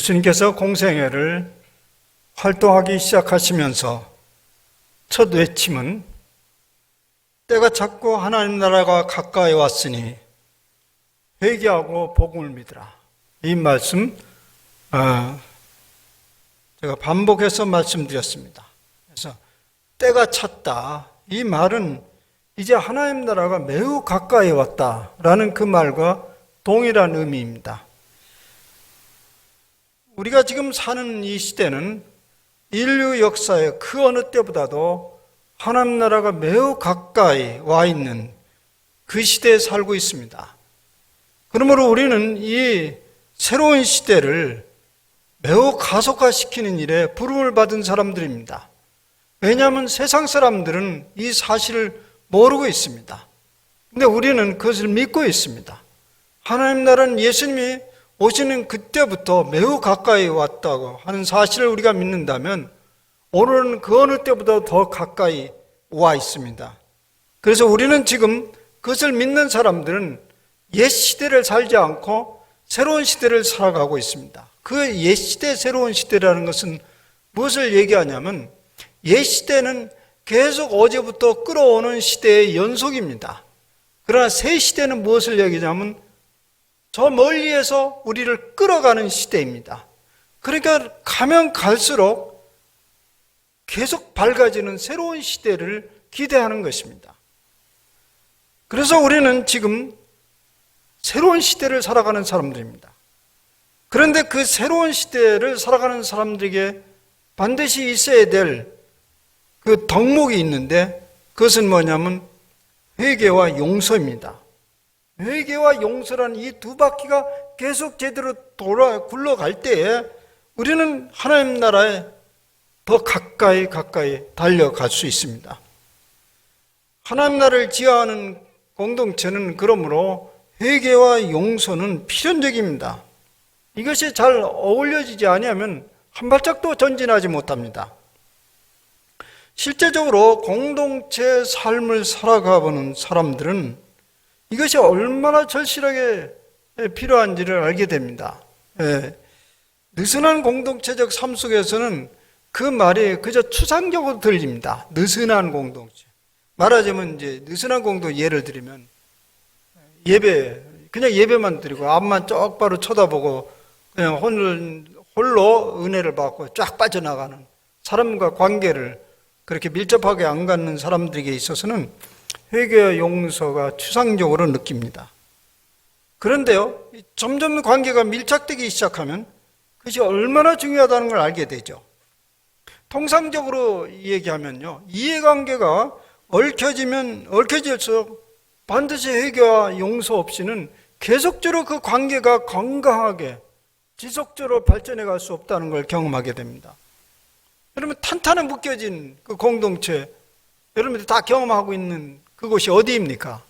예수님께서 공생애를 활동하기 시작하시면서 첫 외침은 때가 찼고 하나님 나라가 가까이 왔으니 회개하고 복음을 믿으라. 이 말씀 제가 반복해서 말씀드렸습니다. 그래서 때가 찼다. 이 말은 이제 하나님 나라가 매우 가까이 왔다라는 그 말과 동일한 의미입니다. 우리가 지금 사는 이 시대는 인류 역사의 그 어느 때보다도 하나님 나라가 매우 가까이 와 있는 그 시대에 살고 있습니다. 그러므로 우리는 이 새로운 시대를 매우 가속화시키는 일에 부름을 받은 사람들입니다. 왜냐하면 세상 사람들은 이 사실을 모르고 있습니다. 근데 우리는 그것을 믿고 있습니다. 하나님 나라는 예수님이 오시는 그때부터 매우 가까이 왔다고 하는 사실을 우리가 믿는다면 오늘은 그 어느 때보다 더 가까이 와 있습니다. 그래서 우리는 지금 그것을 믿는 사람들은 옛 시대를 살지 않고 새로운 시대를 살아가고 있습니다. 그 옛 시대, 새로운 시대라는 것은 무엇을 얘기하냐면 옛 시대는 계속 어제부터 끌어오는 시대의 연속입니다. 그러나 새 시대는 무엇을 얘기하냐면 저 멀리에서 우리를 끌어가는 시대입니다. 그러니까 가면 갈수록 계속 밝아지는 새로운 시대를 기대하는 것입니다. 그래서 우리는 지금 새로운 시대를 살아가는 사람들입니다. 그런데 그 새로운 시대를 살아가는 사람들에게 반드시 있어야 될 그 덕목이 있는데 그것은 뭐냐면 회개와 용서입니다. 회개와 용서라는 이 두 바퀴가 계속 제대로 굴러갈 때에 우리는 하나님 나라에 더 가까이 달려갈 수 있습니다. 하나님 나라를 지향하는 공동체는 그러므로 회개와 용서는 필연적입니다. 이것이 잘 어울려지지 않으면 한 발짝도 전진하지 못합니다. 실제적으로 공동체 삶을 살아가보는 사람들은 이것이 얼마나 절실하게 필요한지를 알게 됩니다. 느슨한 공동체적 삶 속에서는 그 말이 그저 추상적으로 들립니다. 느슨한 공동체. 말하자면 이제 느슨한 공동 예를 들면 그냥 예배만 드리고 앞만 똑바로 쳐다보고 그냥 홀로 은혜를 받고 쫙 빠져나가는 사람과 관계를 그렇게 밀접하게 안 갖는 사람들에게 있어서는 회개와 용서가 추상적으로 느낍니다. 그런데요, 점점 관계가 밀착되기 시작하면 그것이 얼마나 중요하다는 걸 알게 되죠. 통상적으로 얘기하면요, 이해관계가 얽혀질수록 반드시 회개와 용서 없이는 계속적으로 그 관계가 건강하게 지속적으로 발전해 갈 수 없다는 걸 경험하게 됩니다. 여러분, 탄탄히 묶여진 그 공동체, 여러분들이 다 경험하고 있는 그곳이 어디입니까?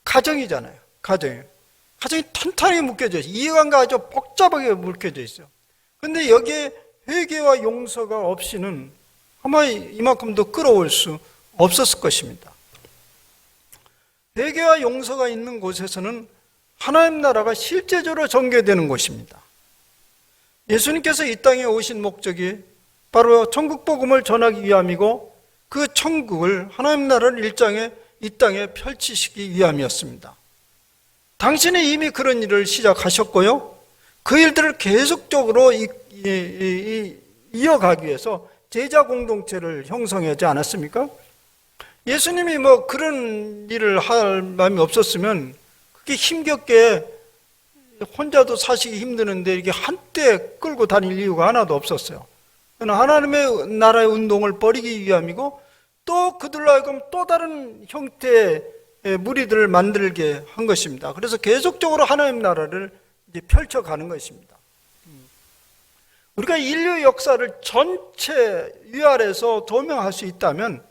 가정이잖아요. 가정이 탄탄히 묶여져 있어요. 이해관계가 아주 복잡하게 묶여져 있어요. 그런데 여기에 회개와 용서가 없이는 아마 이만큼도 끌어올 수 없었을 것입니다. 회개와 용서가 있는 곳에서는 하나님 나라가 실제적으로 전개되는 곳입니다. 예수님께서 이 땅에 오신 목적이 바로 천국 복음을 전하기 위함이고 그 천국을 하나님 나라를 이 땅에 펼치시기 위함이었습니다. 당신이 이미 그런 일을 시작하셨고요. 그 일들을 계속적으로 이어가기 위해서 제자 공동체를 형성하지 않았습니까? 예수님이 그런 일을 할 마음이 없었으면 그렇게 힘겹게 혼자도 사시기 힘드는데 이렇게 한때 끌고 다닐 이유가 하나도 없었어요. 하나님의 나라의 운동을 벌이기 위함이고 또 그들로 하여금 또 다른 형태의 무리들을 만들게 한 것입니다. 그래서 계속적으로 하나님 나라를 이제 펼쳐가는 것입니다. 우리가 인류 역사를 전체 위아래에서 조명할 수 있다면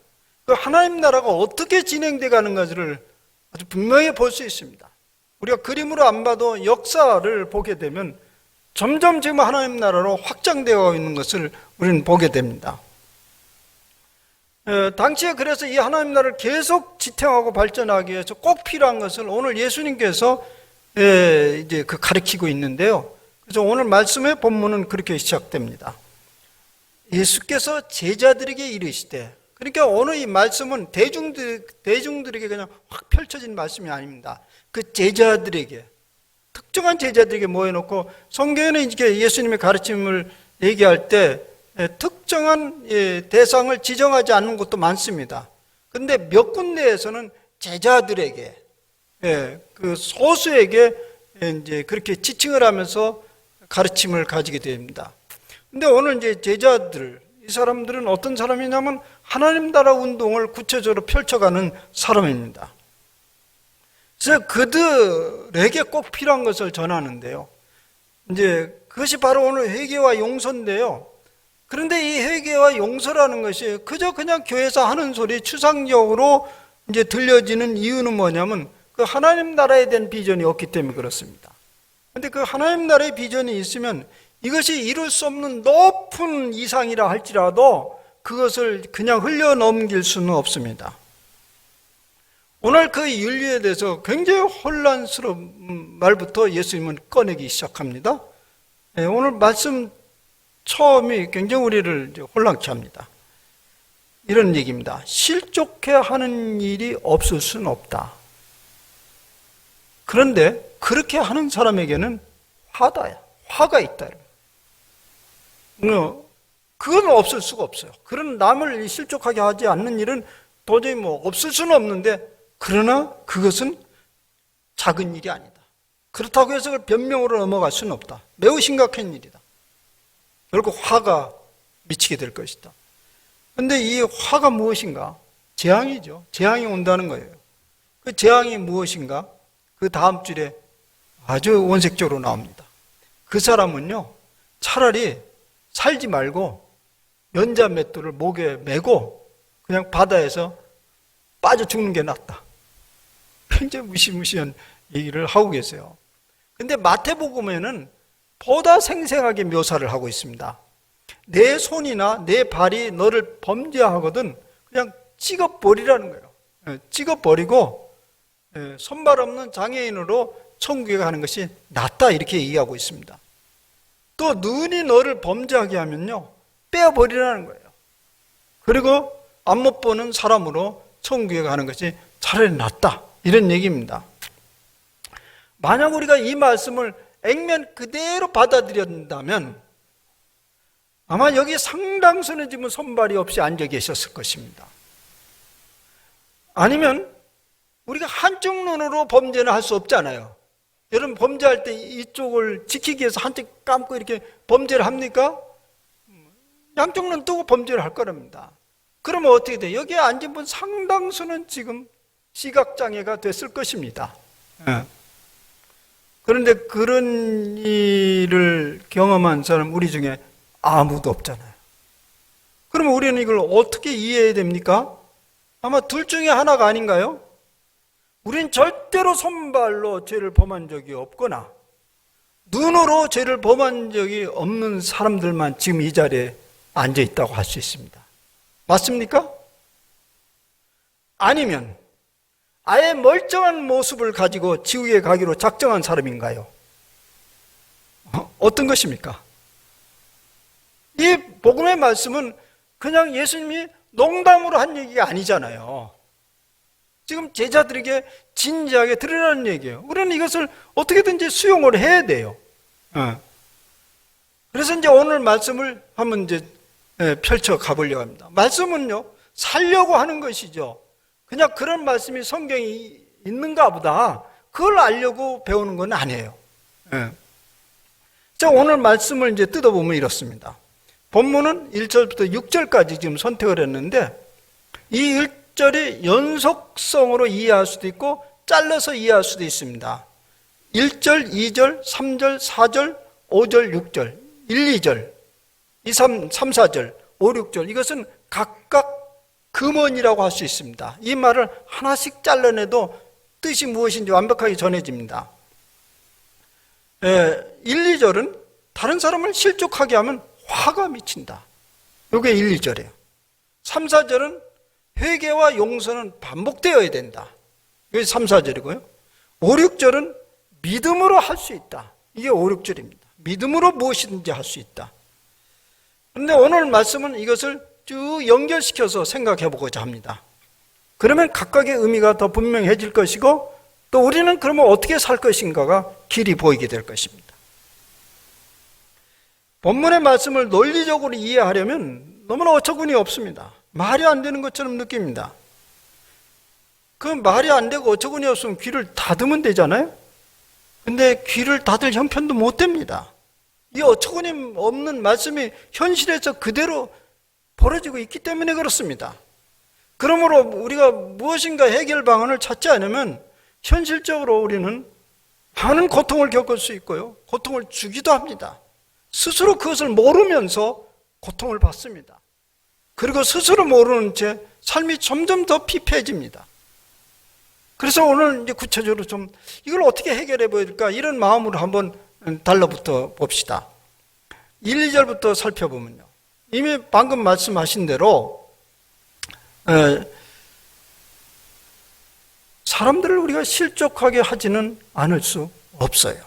그 하나님 나라가 어떻게 진행돼 가는 것을 아주 분명히 볼 수 있습니다. 우리가 그림으로 안 봐도 역사를 보게 되면 점점 지금 하나님 나라로 확장되어 있는 것을 우리는 보게 됩니다. 당시에 그래서 이 하나님 나라를 계속 지탱하고 발전하기 위해서 꼭 필요한 것을 오늘 예수님께서 이제 가르치고 있는데요. 그래서 오늘 말씀의 본문은 그렇게 시작됩니다. 예수께서 제자들에게 이르시되, 그러니까 오늘 이 말씀은 대중들에게 그냥 확 펼쳐진 말씀이 아닙니다. 그 제자들에게, 특정한 제자들에게 모여놓고, 성경에는 이렇게 예수님의 가르침을 얘기할 때 특정한 대상을 지정하지 않는 것도 많습니다. 그런데 몇 군데에서는 제자들에게, 그 소수에게 이제 그렇게 지칭을 하면서 가르침을 가지게 됩니다. 근데 오늘 이제 제자들, 이 사람들은 어떤 사람이냐면 하나님 나라 운동을 구체적으로 펼쳐가는 사람입니다. 그래서 그들에게 꼭 필요한 것을 전하는데요. 이제 그것이 바로 오늘 회개와 용서인데요. 그런데 이 회개와 용서라는 것이 그저 그냥 교회에서 하는 소리, 추상적으로 이제 들려지는 이유는 뭐냐면 그 하나님 나라에 대한 비전이 없기 때문에 그렇습니다. 그런데 그 하나님 나라의 비전이 있으면 이것이 이룰 수 없는 높은 이상이라 할지라도 그것을 그냥 흘려넘길 수는 없습니다. 오늘 그 윤리에 대해서 굉장히 혼란스러운 말부터 예수님은 꺼내기 시작합니다. 오늘 말씀 처음이 굉장히 우리를 혼란케 합니다. 이런 얘기입니다. 실족해 하는 일이 없을 수는 없다. 그런데 그렇게 하는 사람에게는 화가 있다. 그건 없을 수가 없어요. 그런 남을 실족하게 하지 않는 일은 도저히 없을 수는 없는데, 그러나 그것은 작은 일이 아니다. 그렇다고 해서 그걸 변명으로 넘어갈 수는 없다. 매우 심각한 일이다. 결국 화가 미치게 될 것이다. 그런데 이 화가 무엇인가? 재앙이죠. 재앙이 온다는 거예요. 그 재앙이 무엇인가? 그 다음 줄에 아주 원색적으로 나옵니다. 그 사람은요, 차라리 살지 말고 연자 맷돌을 목에 메고 그냥 바다에서 빠져 죽는 게 낫다. 굉장히 무시무시한 얘기를 하고 계세요. 근데 마태복음에는 보다 생생하게 묘사를 하고 있습니다. 내 손이나 내 발이 너를 범죄하거든 그냥 찍어버리라는 거예요. 찍어버리고 손발 없는 장애인으로 천국에 가는 것이 낫다, 이렇게 얘기하고 있습니다. 또 눈이 너를 범죄하게 하면요, 빼어버리라는 거예요. 그리고 안 못 보는 사람으로 천국에 가는 것이 차라리 낫다, 이런 얘기입니다. 만약 우리가 이 말씀을 액면 그대로 받아들였다면 아마 여기 상당수는 지금 손발이 없이 앉아 계셨을 것입니다. 아니면 우리가 한쪽 눈으로 범죄는 할 수 없잖아요. 여러분, 범죄할 때 이쪽을 지키기 위해서 한쪽 감고 이렇게 범죄를 합니까? 양쪽 눈 뜨고 범죄를 할 거랍니다. 그러면 어떻게 돼요? 여기에 앉은 분 상당수는 지금 시각장애가 됐을 것입니다. 그런데 그런 일을 경험한 사람 우리 중에 아무도 없잖아요. 그러면 우리는 이걸 어떻게 이해해야 됩니까? 아마 둘 중에 하나가 아닌가요? 우린 절대로 손발로 죄를 범한 적이 없거나 눈으로 죄를 범한 적이 없는 사람들만 지금 이 자리에 앉아 있다고 할 수 있습니다. 맞습니까? 아니면 아예 멀쩡한 모습을 가지고 지옥에 가기로 작정한 사람인가요? 어떤 것입니까? 이 복음의 말씀은 그냥 예수님이 농담으로 한 얘기가 아니잖아요. 지금 제자들에게 진지하게 들으라는 얘기예요. 우리는 이것을 어떻게든지 수용을 해야 돼요. 그래서 이제 오늘 말씀을 한번 이제 펼쳐 가보려고 합니다. 말씀은요, 살려고 하는 것이죠. 그냥 그런 말씀이 성경에 있는가 보다, 그걸 알려고 배우는 건 아니에요. 자, 오늘 말씀을 이제 뜯어보면 이렇습니다. 본문은 1절부터 6절까지 지금 선택을 했는데, 이 1절이 연속성으로 이해할 수도 있고 잘라서 이해할 수도 있습니다. 1절, 2절, 3절, 4절, 5절, 6절, 1, 2절, 2, 3, 4절, 5, 6절, 이것은 각각 금원이라고 할 수 있습니다. 이 말을 하나씩 잘라내도 뜻이 무엇인지 완벽하게 전해집니다. 1, 2절은 다른 사람을 실족하게 하면 화가 미친다. 이게 1, 2절이에요. 3, 4절은 회개와 용서는 반복되어야 된다. 이게 3, 4절이고요. 5, 6절은 믿음으로 할 수 있다. 이게 5, 6절입니다. 믿음으로 무엇이든지 할 수 있다. 그런데 오늘 말씀은 이것을 쭉 연결시켜서 생각해 보고자 합니다. 그러면 각각의 의미가 더 분명해질 것이고, 또 우리는 그러면 어떻게 살 것인가가 길이 보이게 될 것입니다. 본문의 말씀을 논리적으로 이해하려면 너무나 어처구니 없습니다. 말이 안 되는 것처럼 느낍니다. 그 말이 안 되고 어처구니 없으면 귀를 닫으면 되잖아요. 근데 귀를 닫을 형편도 못 됩니다. 이 어처구니 없는 말씀이 현실에서 그대로 벌어지고 있기 때문에 그렇습니다. 그러므로 우리가 무엇인가 해결 방안을 찾지 않으면 현실적으로 우리는 많은 고통을 겪을 수 있고요, 고통을 주기도 합니다. 스스로 그것을 모르면서 고통을 받습니다. 그리고 스스로 모르는 채 삶이 점점 더 피폐해집니다. 그래서 오늘 이제 구체적으로 좀 이걸 어떻게 해결해 보야 될까, 이런 마음으로 한번 달라붙어 봅시다. 1, 2절부터 살펴보면요, 이미 방금 말씀하신 대로 사람들을 우리가 실족하게 하지는 않을 수 없어요.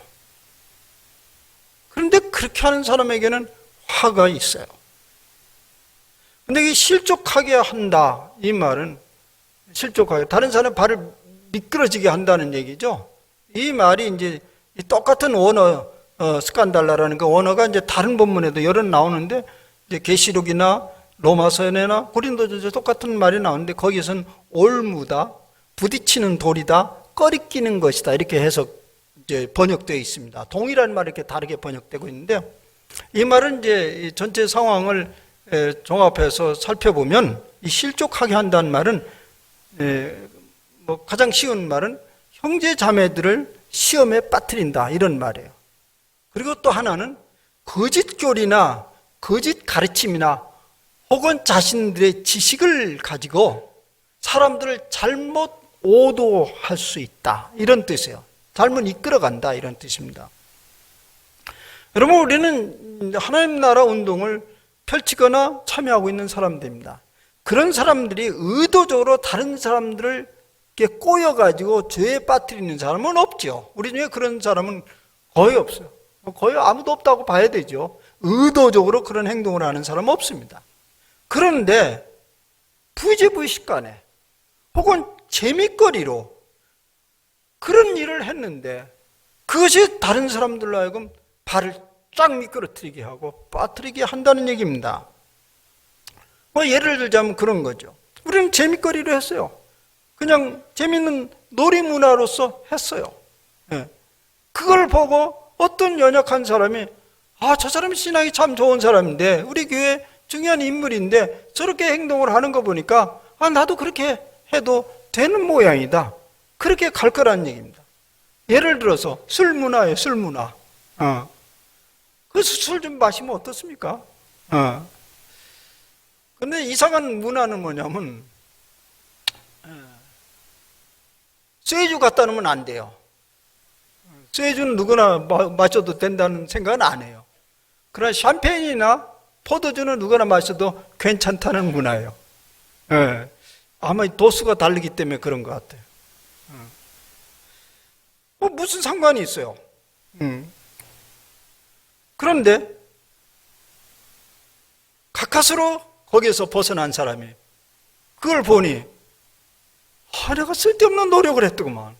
그런데 그렇게 하는 사람에게는 화가 있어요. 근데 이 실족하게 한다, 이 말은 실족하게, 다른 사람 발을 미끄러지게 한다는 얘기죠. 이 말이 이제 똑같은 원어, 스칸달라라는 그 원어가 이제 다른 본문에도 여러 나오는데, 이제 계시록이나 로마서나 고린도전서 똑같은 말이 나오는데, 거기서는 올무다, 부딪히는 돌이다, 꺼리끼는 것이다, 이렇게 해서 이제 번역되어 있습니다. 동일한 말이 이렇게 다르게 번역되고 있는데, 이 말은 이제 전체 상황을 종합해서 살펴보면, 이 실족하게 한다는 말은 가장 쉬운 말은 형제 자매들을 시험에 빠뜨린다, 이런 말이에요. 그리고 또 하나는 거짓 교리나 거짓 가르침이나 혹은 자신들의 지식을 가지고 사람들을 잘못 오도할 수 있다, 이런 뜻이에요. 잘못 이끌어간다, 이런 뜻입니다. 여러분, 우리는 하나님 나라 운동을 펼치거나 참여하고 있는 사람들입니다. 그런 사람들이 의도적으로 다른 사람들을 꼬여가지고 죄에 빠뜨리는 사람은 없죠. 우리 중에 그런 사람은 거의 없어요. 거의 아무도 없다고 봐야 되죠. 의도적으로 그런 행동을 하는 사람은 없습니다. 그런데 부지불식간에 혹은 재미거리로 그런 일을 했는데, 그것이 다른 사람들로 하여금 발을 쫙 미끄러뜨리게 하고 빠뜨리게 한다는 얘기입니다. 예를 들자면 그런 거죠. 우리는 재미거리로 했어요. 그냥 재밌는 놀이문화로서 했어요. 그걸 보고 어떤 연약한 사람이, 저 사람이 신앙이 참 좋은 사람인데, 우리 교회 중요한 인물인데 저렇게 행동을 하는 거 보니까 나도 그렇게 해도 되는 모양이다, 그렇게 갈 거라는 얘기입니다. 예를 들어서 술 문화예요. 술 문화. 그래서 술 좀 마시면 어떻습니까? 근데 이상한 문화는 뭐냐면, 쇠주 갖다 놓으면 안 돼요. 쇠주는 누구나 마셔도 된다는 생각은 안 해요. 그러나 샴페인이나 포도주는 누구나 마셔도 괜찮다는 문화예요. 아마 도수가 다르기 때문에 그런 것 같아요. 무슨 상관이 있어요. 그런데 가까스로 거기에서 벗어난 사람이 그걸 보니, 내가 쓸데없는 노력을 했더구만.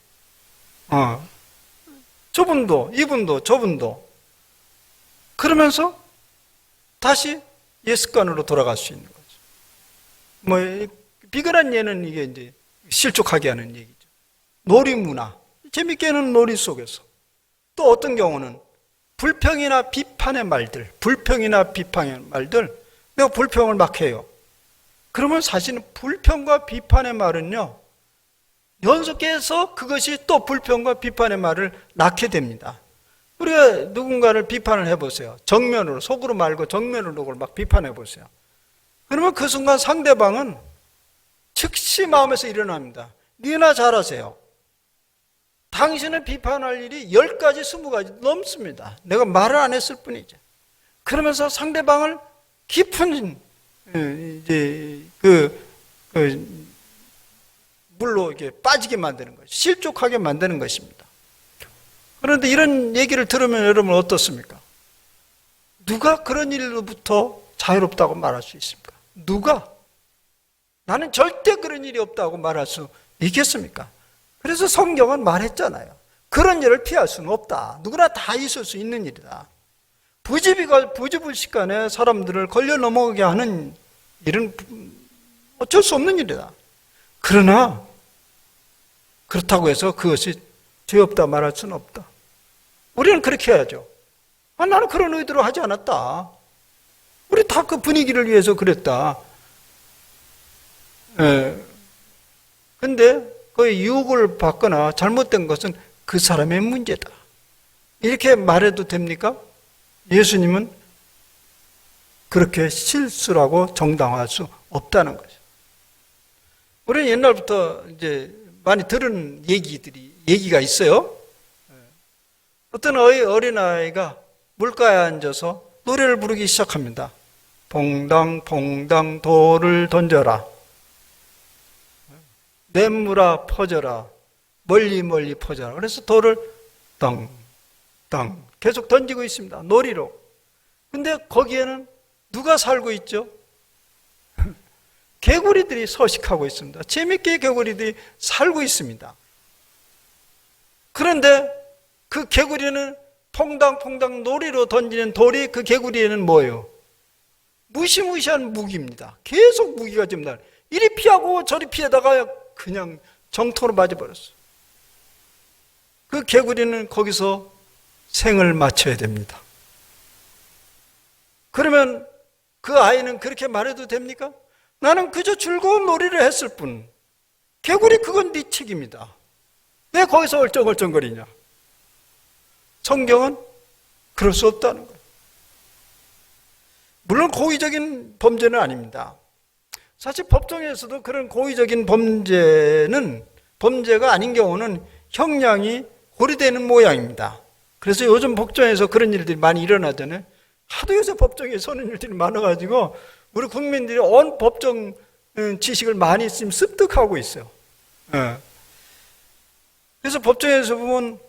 저분도, 이분도, 저분도. 그러면서 다시 옛 습관으로 돌아갈 수 있는 거죠. 비근한 예는 이게 이제 실족하게 하는 얘기죠. 놀이 문화, 재밌게 하는 놀이 속에서. 또 어떤 경우는 불평이나 비판의 말들, 내가 불평을 막 해요. 그러면 사실은 불평과 비판의 말은요, 연속해서 그것이 또 불평과 비판의 말을 낳게 됩니다. 우리가 누군가를 비판을 해보세요. 정면으로, 속으로 말고 정면으로 그걸 막 비판해 보세요. 그러면 그 순간 상대방은 즉시 마음에서 일어납니다. 니나 잘하세요. 당신을 비판할 일이 10가지, 20가지 넘습니다. 내가 말을 안 했을 뿐이죠. 그러면서 상대방을 깊은 이제 물로 이렇게 빠지게 만드는 것이, 실족하게 만드는 것입니다. 그런데 이런 얘기를 들으면 여러분 어떻습니까? 누가 그런 일로부터 자유롭다고 말할 수 있습니까? 누가? 나는 절대 그런 일이 없다고 말할 수 있겠습니까? 그래서 성경은 말했잖아요. 그런 일을 피할 수는 없다. 누구나 다 있을 수 있는 일이다. 부지불식간에 사람들을 걸려 넘어가게 하는 일은 어쩔 수 없는 일이다. 그러나 그렇다고 해서 그것이 죄 없다 말할 수는 없다. 우리는 그렇게 해야죠. 나는 그런 의도로 하지 않았다. 우리 다 그 분위기를 위해서 그랬다. 근데 그 유혹을 받거나 잘못된 것은 그 사람의 문제다. 이렇게 말해도 됩니까? 예수님은 그렇게 실수라고 정당화할 수 없다는 거죠. 우리는 옛날부터 이제 많이 들은 얘기가 있어요. 어떤 어린아이가 물가에 앉아서 노래를 부르기 시작합니다. 퐁당 퐁당 돌을 던져라. 냇물아 퍼져라. 멀리 멀리 퍼져라. 그래서 돌을 땅 계속 던지고 있습니다. 놀이로. 근데 거기에는 누가 살고 있죠? 개구리들이 서식하고 있습니다. 재밌게 개구리들이 살고 있습니다. 그런데 그 개구리는 퐁당퐁당 놀이로 던지는 돌이 그 개구리에는 뭐예요? 무시무시한 무기입니다. 계속 무기가 좀 날. 이리 피하고 저리 피하다가 그냥 정통으로 맞아버렸어요. 그 개구리는 거기서 생을 마쳐야 됩니다. 그러면 그 아이는 그렇게 말해도 됩니까? 나는 그저 즐거운 놀이를 했을 뿐. 개구리 그건 네 책임이다. 왜 거기서 얼쩡얼쩡거리냐? 성경은 그럴 수 없다는 거예요. 물론 고의적인 범죄는 아닙니다. 사실 법정에서도 그런 고의적인 범죄가 아닌 경우는 형량이 고려되는 모양입니다. 그래서 요즘 법정에서 그런 일들이 많이 일어나잖아요. 하도 요새 법정에 서는 일들이 많아가지고 우리 국민들이 온 법정 지식을 많이 지금 습득하고 있어요. 그래서 법정에서 보면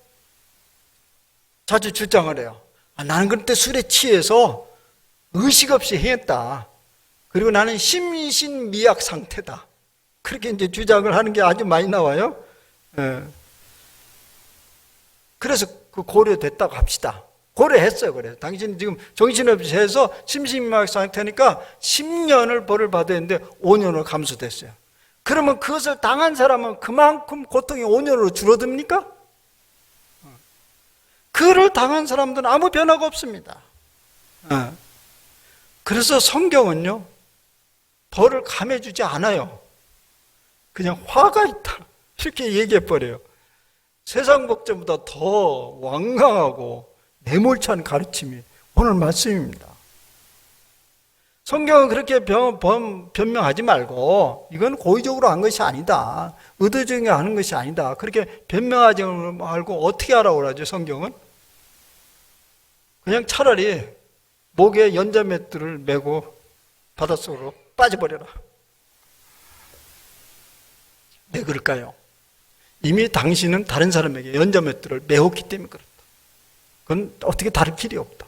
자주 주장을 해요. 나는 그때 술에 취해서 의식 없이 행했다. 그리고 나는 심신미약 상태다. 그렇게 이제 주장을 하는 게 아주 많이 나와요. 그래서 그 고려됐다고 합시다. 고려했어요. 그래서 당신이 지금 정신없이 해서 심신미약 상태니까 10년을 벌을 받아야 되는데 5년으로 감소됐어요. 그러면 그것을 당한 사람은 그만큼 고통이 5년으로 줄어듭니까? 그를 당한 사람들은 아무 변화가 없습니다. 그래서 성경은요, 벌을 감해주지 않아요. 그냥 화가 있다. 이렇게 얘기해버려요. 세상 법정보다 더 완강하고 매몰찬 가르침이 오늘 말씀입니다. 성경은 그렇게 변명하지 말고 이건 고의적으로 한 것이 아니다. 의도적으로 하는 것이 아니다. 그렇게 변명하지 말고 어떻게 하라고 그러죠, 성경은? 그냥 차라리 목에 연자맷돌을 메고 바닷속으로 빠져버려라. 왜 그럴까요? 이미 당신은 다른 사람에게 연자맷돌을 메었기 때문에 그렇다. 그건 어떻게 다를 길이 없다.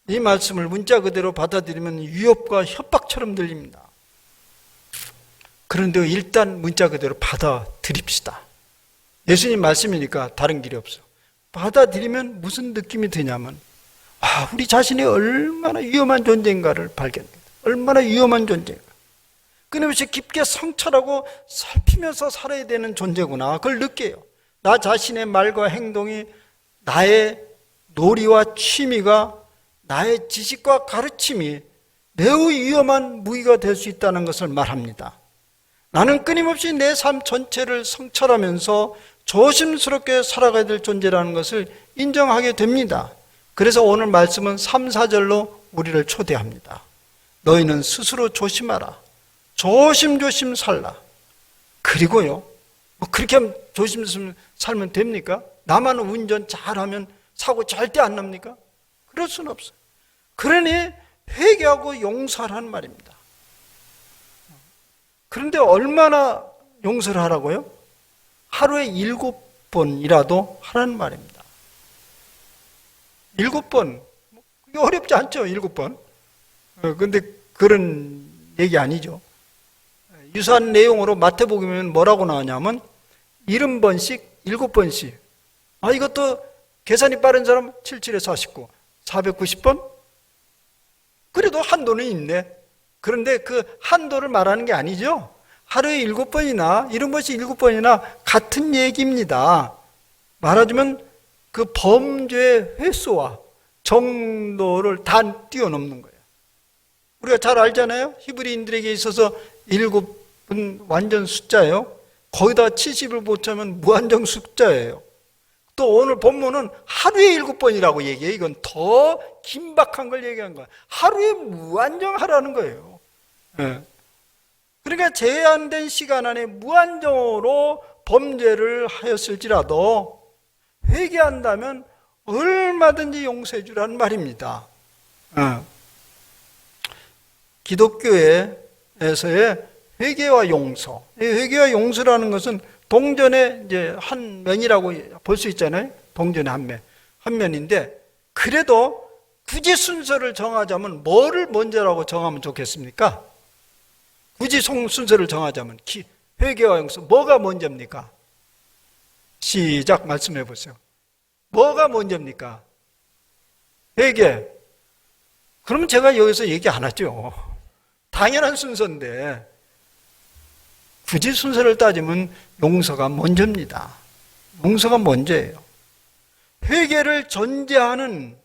이 말씀을 문자 그대로 받아들이면 위협과 협박처럼 들립니다. 그런데 일단 문자 그대로 받아들입시다. 예수님 말씀이니까 다른 길이 없어. 받아들이면 무슨 느낌이 드냐면 우리 자신이 얼마나 위험한 존재인가를 발견합니다. 얼마나 위험한 존재인가. 끊임없이 깊게 성찰하고 살피면서 살아야 되는 존재구나. 그걸 느껴요. 나 자신의 말과 행동이 나의 놀이와 취미가 나의 지식과 가르침이 매우 위험한 무기가 될 수 있다는 것을 말합니다. 나는 끊임없이 내 삶 전체를 성찰하면서 조심스럽게 살아가야 될 존재라는 것을 인정하게 됩니다. 그래서 오늘 말씀은 3, 4절로 우리를 초대합니다. 너희는 스스로 조심하라. 조심조심 살라. 그리고요, 그렇게 하면 조심조심 살면 됩니까? 나만 운전 잘하면 사고 절대 안 납니까? 그럴 수는 없어요. 그러니 회개하고 용서하라는 말입니다. 그런데 얼마나 용서를 하라고요? 하루에 7번이라도 하라는 말입니다. 7번, 이게 어렵지 않죠, 7번. 근데 그런 얘기 아니죠. 유사한 내용으로 마태복음에는 뭐라고 나오냐면 70번씩 7번씩. 이것도 계산이 빠른 사람 77에 49, 490번? 그래도 한도는 있네. 그런데 그 한도를 말하는 게 아니죠. 하루에 7번이나 70번씩 7번이나 같은 얘기입니다. 말하자면 그 범죄의 횟수와 정도를 다 뛰어넘는 거예요. 우리가 잘 알잖아요. 히브리인들에게 있어서 7은 완전 숫자예요. 거기다 70을 붙이면 무한정 숫자예요. 또 오늘 본문은 하루에 7번이라고 얘기해요. 이건 더 긴박한 걸 얘기한 거예요. 하루에 무한정 하라는 거예요. 그러니까 제한된 시간 안에 무한정으로 범죄를 하였을지라도 회개한다면 얼마든지 용서해 주라는 말입니다. 기독교에서의 회개와 용서. 이 회개와 용서라는 것은 동전의 이제 한 면이라고 볼 수 있잖아요. 동전의 한 면. 한 면인데, 그래도 굳이 순서를 정하자면 뭐를 먼저라고 정하면 좋겠습니까? 굳이 순서를 정하자면 회개와 용서 뭐가 먼저입니까? 시작 말씀해 보세요. 뭐가 먼저입니까? 회개. 그러면 제가 여기서 얘기 안 하죠. 당연한 순서인데 굳이 순서를 따지면 용서가 먼저입니다. 용서가 먼저예요. 회개를 전제하는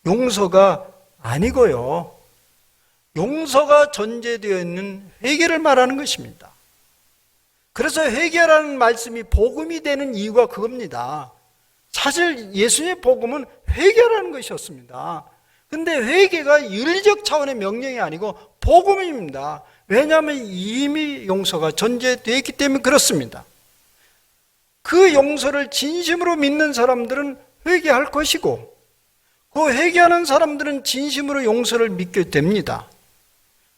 용서가 아니고요. 용서가 전제되어 있는 회개를 말하는 것입니다. 그래서 회개라는 말씀이 복음이 되는 이유가 그겁니다. 사실 예수님의 복음은 회개라는 것이었습니다. 근데 회개가 윤리적 차원의 명령이 아니고 복음입니다. 왜냐하면 이미 용서가 전제되어 있기 때문에 그렇습니다. 그 용서를 진심으로 믿는 사람들은 회개할 것이고, 그 회개하는 사람들은 진심으로 용서를 믿게 됩니다.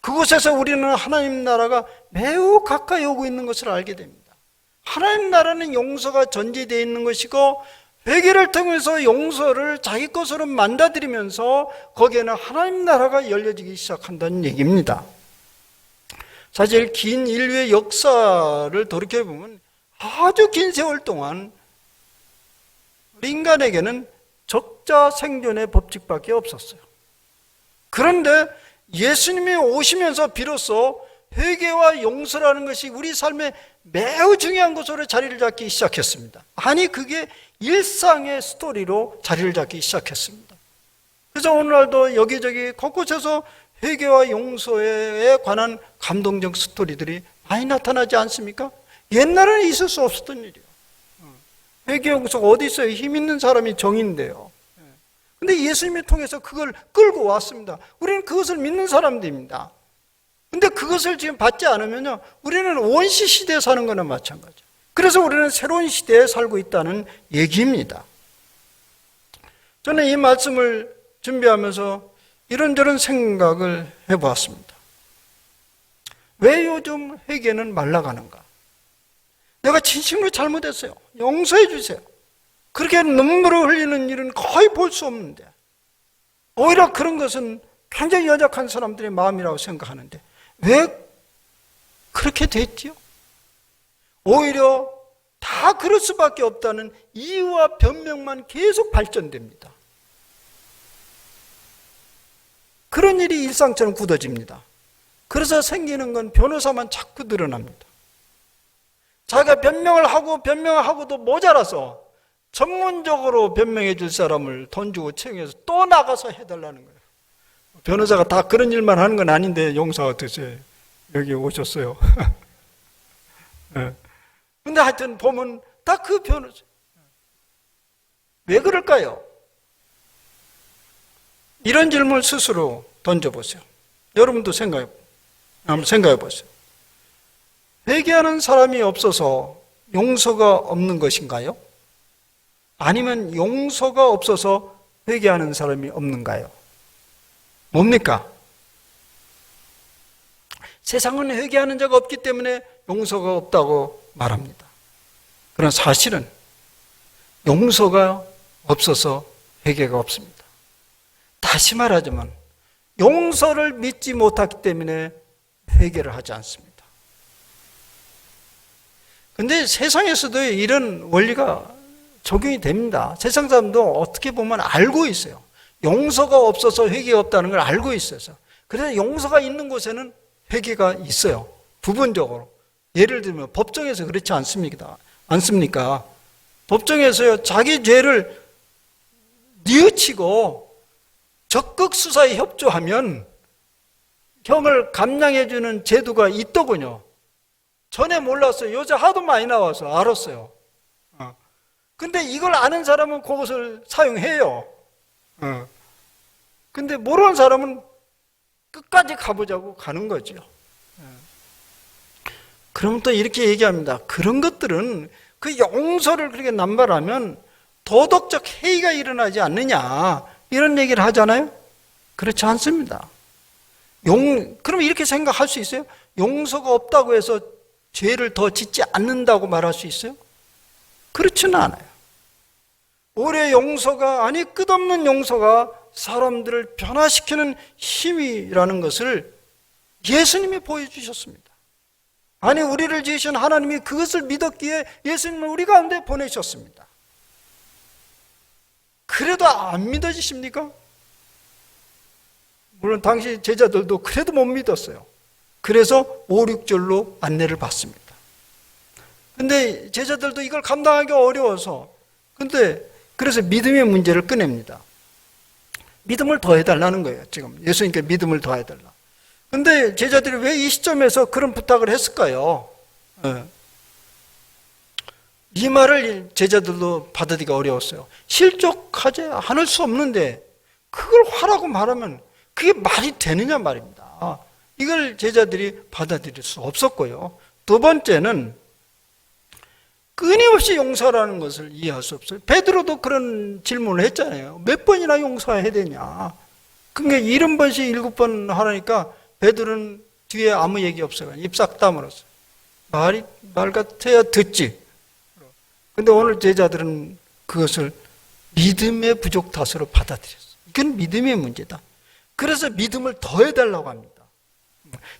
그곳에서 우리는 하나님 나라가 매우 가까이 오고 있는 것을 알게 됩니다. 하나님 나라는 용서가 전제되어 있는 것이고, 회개를 통해서 용서를 자기 것으로 만들어들이면서 거기에는 하나님 나라가 열려지기 시작한다는 얘기입니다. 사실 긴 인류의 역사를 돌이켜보면 아주 긴 세월 동안 인간에게는 적자 생존의 법칙밖에 없었어요. 그런데 예수님이 오시면서 비로소 회개와 용서라는 것이 우리 삶에 매우 중요한 것으로 자리를 잡기 시작했습니다. 아니, 그게 일상의 스토리로 자리를 잡기 시작했습니다. 그래서 오늘날도 여기저기 곳곳에서 회개와 용서에 관한 감동적 스토리들이 많이 나타나지 않습니까? 옛날에는 있을 수 없었던 일이에요. 회개 용서가 어디 있어요? 힘 있는 사람이 정인데요. 근데 예수님을 통해서 그걸 끌고 왔습니다. 우리는 그것을 믿는 사람들입니다. 근데 그것을 지금 받지 않으면요, 우리는 원시 시대에 사는 거나 마찬가지예요. 그래서 우리는 새로운 시대에 살고 있다는 얘기입니다. 저는 이 말씀을 준비하면서 이런저런 생각을 해보았습니다. 왜 요즘 회개는 말라가는가? 내가 진심으로 잘못했어요. 용서해 주세요. 그렇게 눈물을 흘리는 일은 거의 볼 수 없는데, 오히려 그런 것은 굉장히 연약한 사람들의 마음이라고 생각하는데 왜 그렇게 됐지요? 오히려 다 그럴 수밖에 없다는 이유와 변명만 계속 발전됩니다. 그런 일이 일상처럼 굳어집니다. 그래서 생기는 건 변호사만 자꾸 늘어납니다. 자기가 변명을 하고도 모자라서 전문적으로 변명해 줄 사람을 돈 주고 채용해서 또 나가서 해달라는 거예요. 변호사가 다 그런 일만 하는 건 아닌데 용서가 되세요. 여기 오셨어요. 근데 하여튼 보면 다 그 변호사. 왜 그럴까요? 이런 질문을 스스로 던져보세요. 여러분도 한번 생각해 보세요. 회개하는 사람이 없어서 용서가 없는 것인가요? 아니면 용서가 없어서 회개하는 사람이 없는가요? 뭡니까? 세상은 회개하는 자가 없기 때문에 용서가 없다고 말합니다. 그러나 사실은 용서가 없어서 회개가 없습니다. 다시 말하자면 용서를 믿지 못하기 때문에 회개를 하지 않습니다. 근데 세상에서도 이런 원리가 적용이 됩니다. 세상 사람도 어떻게 보면 알고 있어요. 용서가 없어서 회개가 없다는 걸 알고 있어서. 그래서 용서가 있는 곳에는 회개가 있어요. 부분적으로. 예를 들면 법정에서 그렇지 않습니까? 법정에서요, 자기 죄를 뉘우치고 적극 수사에 협조하면 형을 감량해주는 제도가 있더군요. 전에 몰랐어요. 요새 하도 많이 나와서 알았어요. 근데 이걸 아는 사람은 그것을 사용해요. 근데 모르는 사람은 끝까지 가보자고 가는 거죠. 그럼 또 이렇게 얘기합니다. 그런 것들은 그 용서를 그렇게 남발하면 도덕적 해이가 일어나지 않느냐, 이런 얘기를 하잖아요. 그렇지 않습니다. 그럼 이렇게 생각할 수 있어요? 용서가 없다고 해서 죄를 더 짓지 않는다고 말할 수 있어요? 그렇지는 않아요. 오래 용서가, 아니 끝없는 용서가 사람들을 변화시키는 힘이라는 것을 예수님이 보여주셨습니다. 아니 우리를 지으신 하나님이 그것을 믿었기에 예수님을 우리 가운데 보내셨습니다. 그래도 안 믿어지십니까? 물론 당시 제자들도 그래도 못 믿었어요. 그래서 5, 6절로 안내를 받습니다. 근데 제자들도 이걸 감당하기 어려워서, 그래서 믿음의 문제를 꺼냅니다. 믿음을 더해달라는 거예요. 지금 예수님께 믿음을 더해달라. 근데 제자들이 왜 이 시점에서 그런 부탁을 했을까요? 이 말을 제자들도 받아들이기가 어려웠어요. 실족하지 않을 수 없는데 그걸 하라고 말하면 그게 말이 되느냐 말입니다. 이걸 제자들이 받아들일 수 없었고요. 두 번째는 끊임없이 용서라는 것을 이해할 수 없어요. 베드로도 그런 질문을 했잖아요. 몇 번이나 용서해야 되냐. 그러니까 70번씩 7번 하라니까 베드로는 뒤에 아무 얘기 없어요. 입 싹 다물었어요. 말 같아야 듣지. 근데 오늘 제자들은 그것을 믿음의 부족 탓으로 받아들였어요. 이건 믿음의 문제다. 그래서 믿음을 더해달라고 합니다.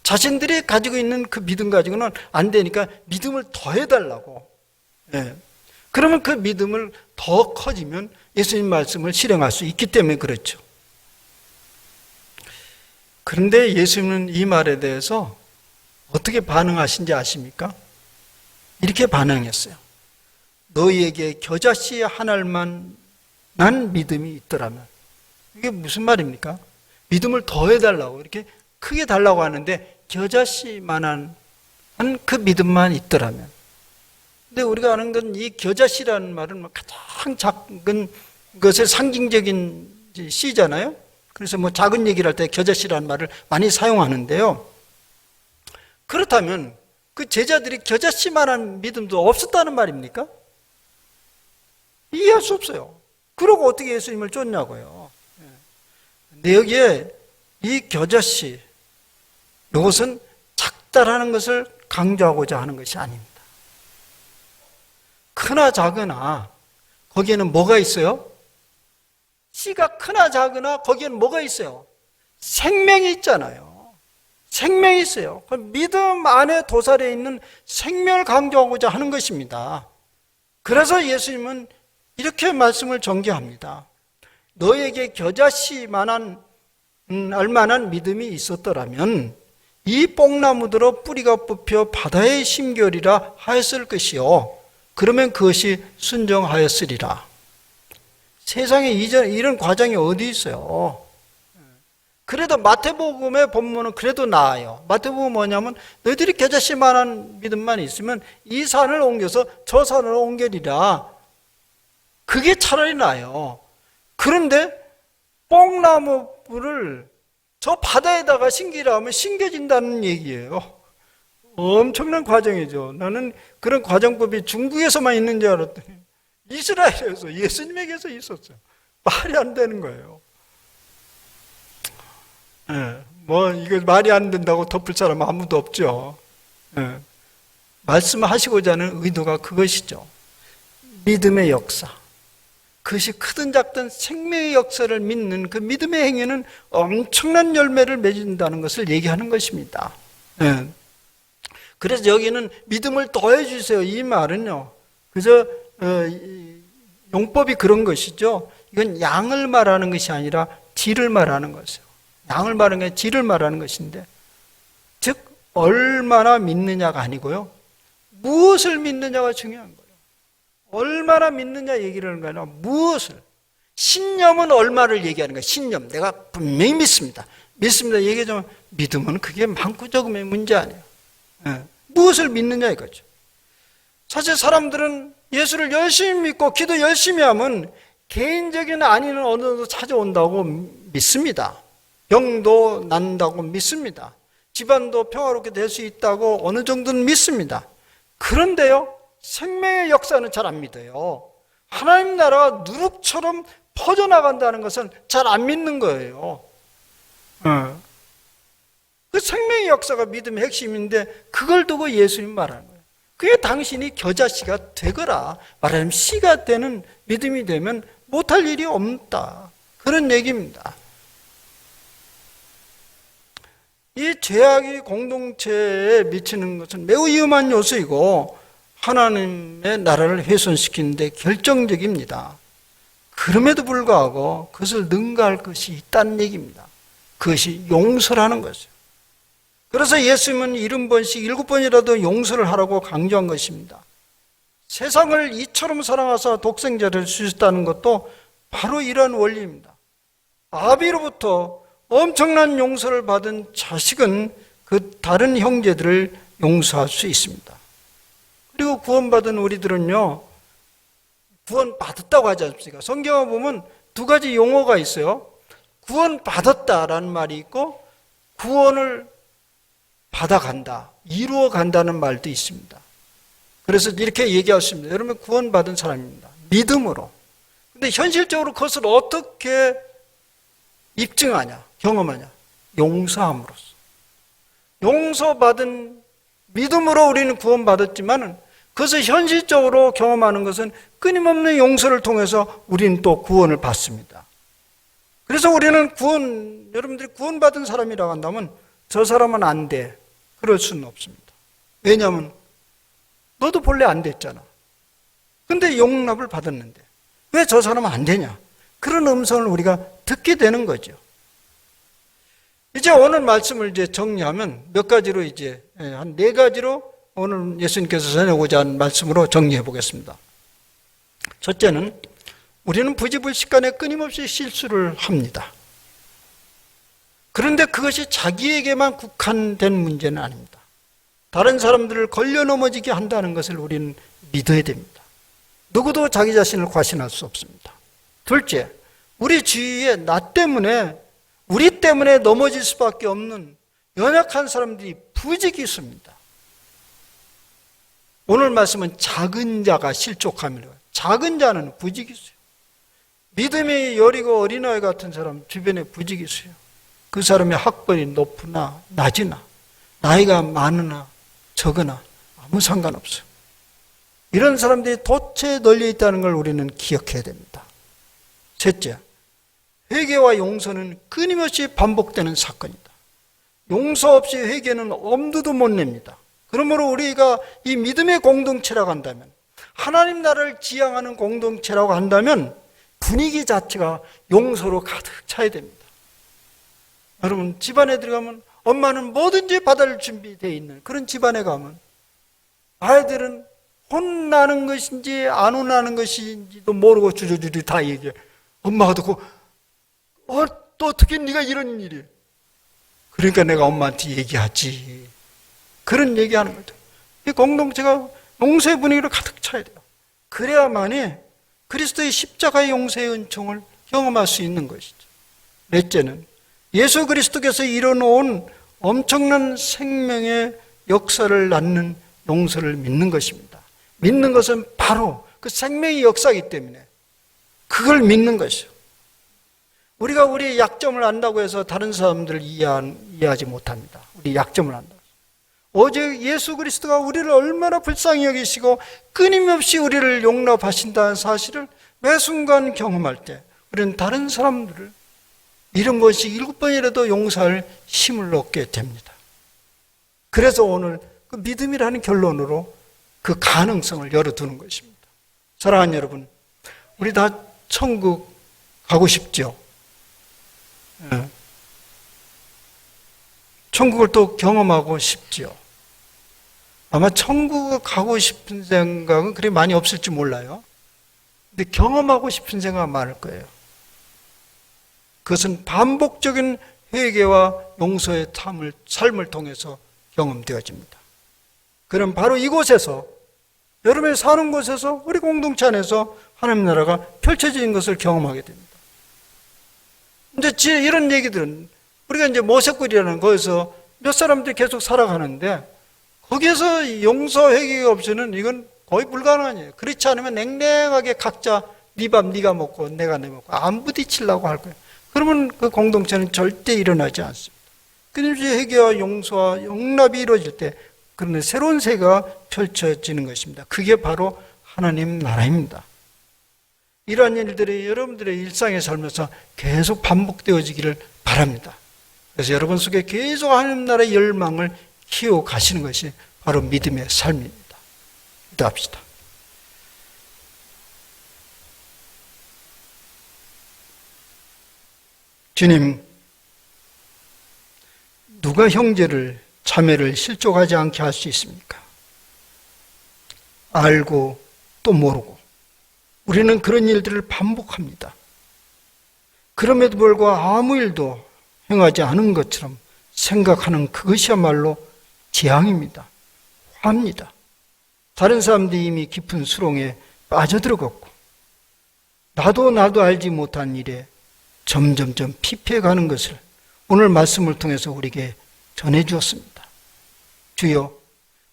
자신들이 가지고 있는 그 믿음 가지고는 안 되니까 믿음을 더해달라고. 그러면 그 믿음을 더 커지면 예수님 말씀을 실행할 수 있기 때문에 그렇죠. 그런데 예수님은 이 말에 대해서 어떻게 반응하신지 아십니까? 이렇게 반응했어요. 너희에게 겨자씨 한 알만 난 믿음이 있더라면. 이게 무슨 말입니까? 믿음을 더해달라고, 이렇게 크게 달라고 하는데 겨자씨만한 그 믿음만 있더라면. 근데 우리가 아는 건 이 겨자씨라는 말은 가장 작은 것의 상징적인 씨잖아요. 그래서 작은 얘기를 할 때 겨자씨라는 말을 많이 사용하는데요. 그렇다면 그 제자들이 겨자씨만한 믿음도 없었다는 말입니까? 이해할 수 없어요. 그러고 어떻게 예수님을 쫓냐고요. 근데 여기에 이 겨자씨, 이것은 작다라는 것을 강조하고자 하는 것이 아닙니다. 크나 작으나 거기에는 뭐가 있어요? 씨가 크나 작으나 거기에는 뭐가 있어요? 생명이 있잖아요. 생명이 있어요. 믿음 안에 도살해 있는 생명을 강조하고자 하는 것입니다. 그래서 예수님은 이렇게 말씀을 전개합니다. 너에게 겨자씨만한 얼만한 믿음이 있었더라면 이 뽕나무들어 뿌리가 뽑혀 바다에 심겨리라 하였을 것이요. 그러면 그것이 순종하였으리라. 세상에 이런 과정이 어디 있어요? 그래도 마태복음의 본문은 그래도 나아요. 마태복음은 뭐냐면 너희들이 겨자씨만한 믿음만 있으면 이 산을 옮겨서 저 산을 옮겨리라. 그게 차라리 나아요. 그런데 뽕나무를 저 바다에다가 심기라 하면 심겨진다는 얘기예요. 엄청난 과정이죠. 나는 그런 과정법이 중국에서만 있는 줄 알았더니 이스라엘에서 예수님에게서 있었어요. 말이 안 되는 거예요. 이거 말이 안 된다고 덮을 사람은 아무도 없죠. 말씀하시고자 하는 의도가 그것이죠. 믿음의 역사. 그것이 크든 작든 생명의 역사를 믿는 그 믿음의 행위는 엄청난 열매를 맺는다는 것을 얘기하는 것입니다. 예. 그래서 여기는 믿음을 더해 주세요. 이 말은요, 그저 용법이 그런 것이죠. 이건 양을 말하는 것이 아니라 질을 말하는 것이에요. 양을 말하는 게 질을 말하는 것인데, 즉 얼마나 믿느냐가 아니고요, 무엇을 믿느냐가 중요한 거예요. 얼마나 믿느냐 얘기를 하는 거 아니라 무엇을. 신념은 얼마를 얘기하는 거예요. 신념. 내가 분명히 믿습니다. 얘기하자면 믿음은 그게 많고 적음의 문제 아니에요. 예. 무엇을 믿느냐 이거죠. 사실 사람들은 예수를 열심히 믿고 기도 열심히 하면 개인적인 안위는 어느 정도 찾아온다고 믿습니다. 병도 난다고 믿습니다. 집안도 평화롭게 될 수 있다고 어느 정도는 믿습니다. 그런데요, 생명의 역사는 잘 안 믿어요. 하나님 나라가 누룩처럼 퍼져나간다는 것은 잘 안 믿는 거예요. 그 생명의 역사가 믿음의 핵심인데 그걸 두고 예수님 말하는 거예요. 그게 당신이 겨자씨가 되거라. 말하자면 씨가 되는 믿음이 되면 못할 일이 없다. 그런 얘기입니다. 이 죄악이 공동체에 미치는 것은 매우 위험한 요소이고 하나님의 나라를 훼손시키는데 결정적입니다. 그럼에도 불구하고 그것을 능가할 것이 있다는 얘기입니다. 그것이 용서라는 것이죠. 그래서 예수님은 70번씩 7번이라도 용서를 하라고 강조한 것입니다. 세상을 이처럼 사랑하사 독생자를 주셨다는 것도 바로 이러한 원리입니다. 아비로부터 엄청난 용서를 받은 자식은 그 다른 형제들을 용서할 수 있습니다. 그리고 구원받은 우리들은요, 구원받았다고 하지 않습니까? 성경에 보면 두 가지 용어가 있어요. 구원받았다라는 말이 있고 구원을 받아간다, 이루어간다는 말도 있습니다. 그래서 이렇게 얘기할 수 있습니다. 여러분, 구원받은 사람입니다. 믿음으로. 근데 현실적으로 그것을 어떻게 입증하냐, 경험하냐? 용서함으로써. 용서받은 믿음으로 우리는 구원받았지만 그것을 현실적으로 경험하는 것은 끊임없는 용서를 통해서 우리는 또 구원을 받습니다. 그래서 우리는 여러분들이 구원받은 사람이라고 한다면 저 사람은 안 돼. 그럴 수는 없습니다. 왜냐하면 너도 본래 안 됐잖아. 근데 용납을 받았는데 왜 저 사람은 안 되냐? 그런 음성을 우리가 듣게 되는 거죠. 이제 오늘 말씀을 이제 정리하면 몇 가지로 이제 한 4가지로 오늘 예수님께서 전하고자 하는 말씀으로 정리해 보겠습니다. 첫째는 우리는 부지불식간에 끊임없이 실수를 합니다. 그런데 그것이 자기에게만 국한된 문제는 아닙니다. 다른 사람들을 걸려 넘어지게 한다는 것을 우리는 믿어야 됩니다. 누구도 자기 자신을 과신할 수 없습니다. 둘째, 우리 주위에 우리 때문에 넘어질 수밖에 없는 연약한 사람들이 부지기수입니다. 오늘 말씀은 작은 자가 실족함이라고. 작은 자는 부지기수예요. 믿음이 여리고 어린아이 같은 사람 주변에 부지기수예요. 그 사람의 학벌이 높으나 낮으나 나이가 많으나 적으나 아무 상관없어요. 이런 사람들이 도처에 널려 있다는 걸 우리는 기억해야 됩니다. 셋째, 회개와 용서는 끊임없이 반복되는 사건이다. 용서 없이 회개는 엄두도 못 냅니다. 그러므로 우리가 이 믿음의 공동체라고 한다면, 하나님 나라를 지향하는 공동체라고 한다면 분위기 자체가 용서로 가득 차야 됩니다. 여러분, 집안에 들어가면 엄마는 뭐든지 받을 준비되어 있는 그런 집안에 가면 아이들은 혼나는 것인지 안 혼나는 것인지도 모르고 주저주저 다 얘기해. 엄마가 듣고 또 어떻게 네가 이런 일이? 그러니까 내가 엄마한테 얘기하지. 그런 얘기하는 거죠. 이 공동체가 용서의 분위기로 가득 차야 돼요. 그래야만이 그리스도의 십자가의 용서의 은총을 경험할 수 있는 것이죠. 넷째는 예수 그리스도께서 이뤄놓은 엄청난 생명의 역사를 낳는 용서를 믿는 것입니다. 믿는 것은 바로 그 생명의 역사이기 때문에 그걸 믿는 것이죠. 우리가 우리의 약점을 안다고 해서 다른 사람들을 이해하지 못합니다. 우리 약점을 안다고 해서. 오직 예수 그리스도가 우리를 얼마나 불쌍히 여기시고 끊임없이 우리를 용납하신다는 사실을 매 순간 경험할 때 우리는 다른 사람들을 이런 것이 7번이라도 용서할 힘을 얻게 됩니다. 그래서 오늘 그 믿음이라는 결론으로 그 가능성을 열어두는 것입니다. 사랑하는 여러분, 우리 다 천국 가고 싶죠? 천국을 또 경험하고 싶죠. 아마 천국을 가고 싶은 생각은 그리 많이 없을지 몰라요. 근데 경험하고 싶은 생각은 많을 거예요. 그것은 반복적인 회개와 용서의 삶을 통해서 경험되어집니다. 그럼 바로 이곳에서, 여러분이 사는 곳에서, 우리 공동체 안에서 하나님 나라가 펼쳐지는 것을 경험하게 됩니다. 이제 이런 얘기들은 우리가 이제 모세골이라는 거기서 몇 사람들이 계속 살아가는데 거기에서 용서 회개가 없이는 이건 거의 불가능해요. 그렇지 않으면 냉랭하게 각자 네 밥 네가 먹고 내가 내 먹고 안 부딪히려고 할 거예요. 그러면 그 공동체는 절대 일어나지 않습니다. 끊임없이 회개와 용서와 용납이 이루어질 때 그런데 새로운 세계가 펼쳐지는 것입니다. 그게 바로 하나님 나라입니다. 이러한 일들이 여러분들의 일상에 살면서 계속 반복되어지기를 바랍니다. 그래서 여러분 속에 계속 하나님 나라의 열망을 키워 가시는 것이 바로 믿음의 삶입니다. 기도합시다. 주님, 누가 형제를 자매를 실족하지 않게 할 수 있습니까? 알고 또 모르고 우리는 그런 일들을 반복합니다. 그럼에도 불구하고 아무 일도 행하지 않은 것처럼 생각하는 그것이야말로 재앙입니다. 화입니다. 다른 사람들이 이미 깊은 수렁에 빠져들어갔고 나도 알지 못한 일에 점점점 피폐해가는 것을 오늘 말씀을 통해서 우리에게 전해주었습니다. 주여,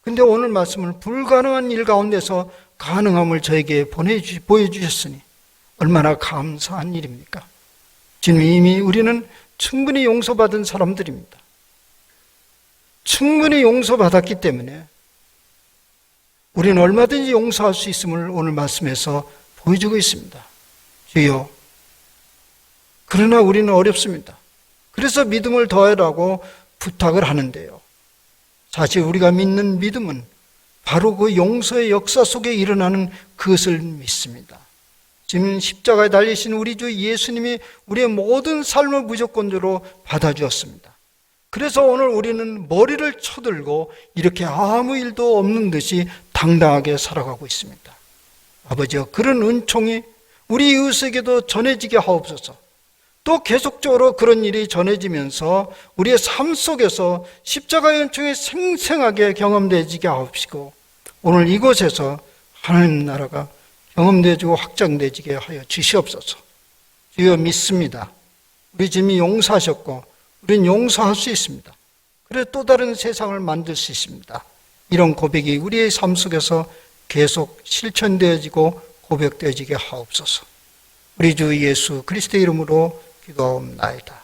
근데 오늘 말씀을 불가능한 일 가운데서 가능함을 저에게 보여주셨으니 얼마나 감사한 일입니까? 주님, 이미 우리는 충분히 용서받은 사람들입니다. 충분히 용서받았기 때문에 우리는 얼마든지 용서할 수 있음을 오늘 말씀에서 보여주고 있습니다. 주여, 그러나 우리는 어렵습니다. 그래서 믿음을 더하라고 부탁을 하는데요. 사실 우리가 믿는 믿음은 바로 그 용서의 역사 속에 일어나는 그것을 믿습니다. 지금 십자가에 달리신 우리 주 예수님이 우리의 모든 삶을 무조건적으로 받아주었습니다. 그래서 오늘 우리는 머리를 쳐들고 이렇게 아무 일도 없는 듯이 당당하게 살아가고 있습니다. 아버지여, 그런 은총이 우리 이웃에게도 전해지게 하옵소서. 또 계속적으로 그런 일이 전해지면서 우리의 삶 속에서 십자가의 은총이 생생하게 경험되어지게 하옵시고 오늘 이곳에서 하나님 나라가 경험되어지고 확장되어지게 하여 주시옵소서. 주여, 믿습니다. 우리 주님이 용서하셨고 우리는 용서할 수 있습니다. 그래 또 다른 세상을 만들 수 있습니다. 이런 고백이 우리의 삶 속에서 계속 실천되어지고 고백되어지게 하옵소서. 우리 주 예수 그리스도의 이름으로 기도하옵나이다.